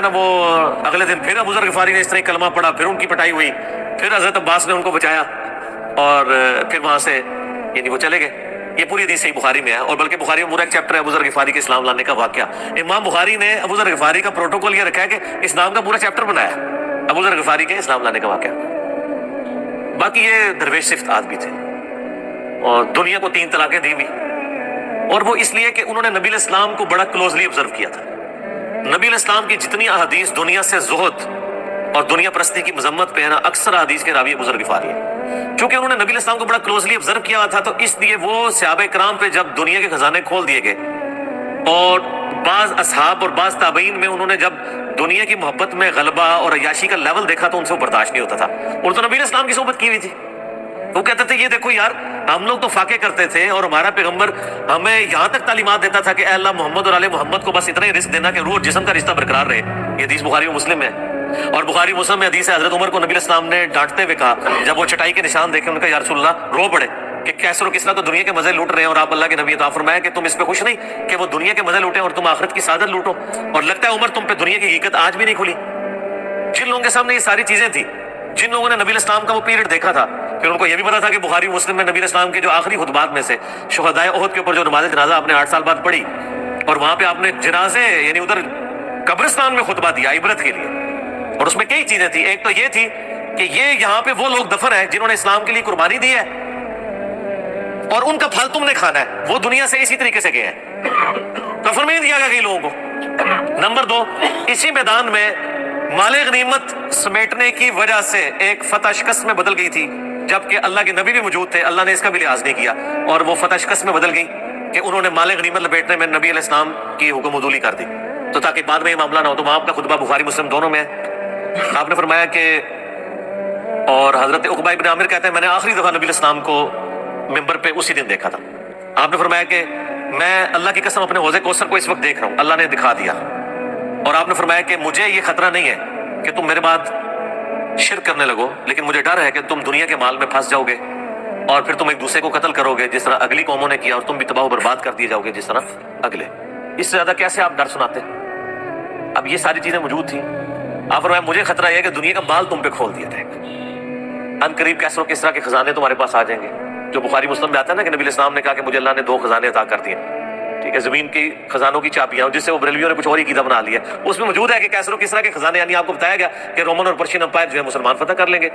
نا وہ اگلے دن پھر ابو ذر غفاری نے اس طرح کلمہ پڑھا، پھر ان کی پٹائی ہوئی، پھر حضرت عباس نے ان کو بچایا اور پھر وہاں سے یعنی وہ چلے گئے۔ یہ پوری حدیث صحیح بخاری میں ہے، اور بلکہ بخاری میں پورا ایک چیپٹر ہے ابو ذر غفاری کے اسلام لانے کا واقعہ۔ امام بخاری نے ابو ذر غفاری کا پروٹوکول یہ رکھا ہے کہ اسلام کا پورا چیپٹر بنایا ابو ذر غفاری کے اسلام لانے کا واقعہ۔ باقی یہ درویش صفت آدمی تھے اور دنیا کو 3 طلاقیں دی ہوئی، اور وہ اس لیے کہ انہوں نے نبی علیہ السلام کو بڑا کلوزلی آبزرو کیا تھا۔ نبی علیہ السلام کی جتنی احادیث دنیا سے زہد اور دنیا پرستی کی مذمت پہ ہے نا، اکثر احادیث کے راوی ابو ذر غفاری ہیں۔ چونکہ انہوں نے نبی علیہ السلام کو بڑا کلوزلی آبزرو کیا تھا، تو اس لیے وہ صحابہ کرام پہ جب دنیا کے خزانے کھول دیے گئے، اور بعض اصحاب اور بعض تابعین میں انہوں نے جب دنیا کی محبت میں غلبہ اور عیاشی کا لیول دیکھا تو ان سے وہ برداشت نہیں ہوتا تھا، اور تو نبی علیہ السلام کی صحبت کی ہوئی تھی۔ وہ کہتے تھے یہ دیکھو یار، ہم لوگ تو فاقے کرتے تھے اور ہمارا پیغمبر ہمیں یہاں تک تعلیمات دیتا تھا کہ اے اللہ محمد اور آل محمد کو بس اتنا ہی رزق دینا کہ روح جسم کا رشتہ برقرار رہے۔ یہ حدیث بخاری و مسلم میں ہے، اور بخاری مسلم میں حدیث ہے حضرت عمر کو نبی علیہ السلام نے ڈانٹتے ہوئے کہا، جب وہ چٹائی کے نشان دیکھے انہوں نے کہا یا رسول اللہ، رو پڑے کہ کیسر و کسرا تو دنیا کے مزے لوٹ رہے ہیں اور آپ اللہ کے نبی، تو آپ فرمایا کہ تم اس پہ خوش نہیں کہ وہ دنیا کے مزے لوٹیں اور تم آخرت کی سعادت لوٹو؟ اور لگتا ہے عمر تم پہ دنیا کی حقیقت آج بھی نہیں کھلی۔ جن لوگوں کے سامنے یہ ساری چیزیں تھیں، جن لوگوں نے نبی علیہ السلام کا وہ پیریڈ دیکھا تھا، پھر ان کو یہ بھی پتا تھا کہ بخاری مسلم میں نبی علیہ السلام کے جو آخری خطبات میں سے شہدائے احد کے اوپر جو نماز جنازہ آپ نے 8 سال بعد پڑھی، اور وہاں پہ آپ نے جنازے یعنی ادھر قبرستان میں خطبہ دیا عبرت کے لیے، اور اس میں کئی چیزیں تھیں۔ ایک تو یہ تھی کہ یہ یہاں پہ وہ لوگ دفن ہیں جنہوں نے اسلام کے لیے قربانی دی ہے، اور ان کا پھل تم نے کھانا ہے، وہ دنیا سے اسی طریقے سے گئے ہیں، کفن میں نہیں دیا گیا کئی لوگوں کو۔ نمبر 2، اسی میدان میں مال غنیمت سمیٹنے کی وجہ سے ایک فتح شکست میں بدل گئی تھی، جبکہ اللہ کے نبی بھی موجود تھے، اللہ نے اس کا بھی لحاظ نہیں کیا، اور وہ فتح شکست میں بدل گئی کہ انہوں نے مال غنیمت لپیٹنے میں نبی علیہ السلام کی حکم عدولی کر دی، تو تاکہ بعد میں یہ معاملہ نہ ہو۔ تو وہاں آپ کا خطبہ بخاری مسلم دونوں میں ہے، آپ نے فرمایا کہ، اور حضرت عقبہ ابن عامر کہتے ہیں میں نے آخری دفعہ نبی علیہ السلام کو ممبر پہ اسی دن دیکھا تھا۔ آپ نے فرمایا کہ میں اللہ کی قسم اپنے حوض کوثر کو اس وقت دیکھ رہا ہوں، اللہ نے دکھا دیا، اور آپ نے فرمایا کہ مجھے یہ خطرہ نہیں ہے کہ تم میرے بعد شرک کرنے لگو، لیکن مجھے ڈر ہے کہ تم دنیا کے مال میں پھنس جاؤ گے اور پھر تم ایک دوسرے کو قتل کرو گے جس طرح اگلی قوموں نے کیا، اور تم بھی تباہ و برباد کر دیے جاؤ گے جس طرح اگلے۔ اس سے زیادہ کیسے آپ ڈر سناتے؟ اب یہ ساری چیزیں موجود تھیں۔ آپ فرمایا مجھے خطرہ یہ ہے کہ دنیا کا مال تم پہ کھول دیا جائے گا، ان قریب کیسر و کسرا کے خزانے تمہارے پاس آ جائیں گے، جو بخاری مسلم میں آتا ہے نا کہ نبی علیہ السلام نے کہا کہ مجھے اللہ نے 2 خزانے عطا کر دیے، ٹھیک ہے، زمین کی خزانوں کی چابیاں، جس سے وہ بریلویوں نے کچھ اور ہی عقیدہ بنا لیا، اس میں موجود ہے کہ کیسر و کسرا کے خزانے، یعنی آپ کو بتایا گیا کہ رومن اور پرشین امپائر جو ہے مسلمان فتح کر لیں گے۔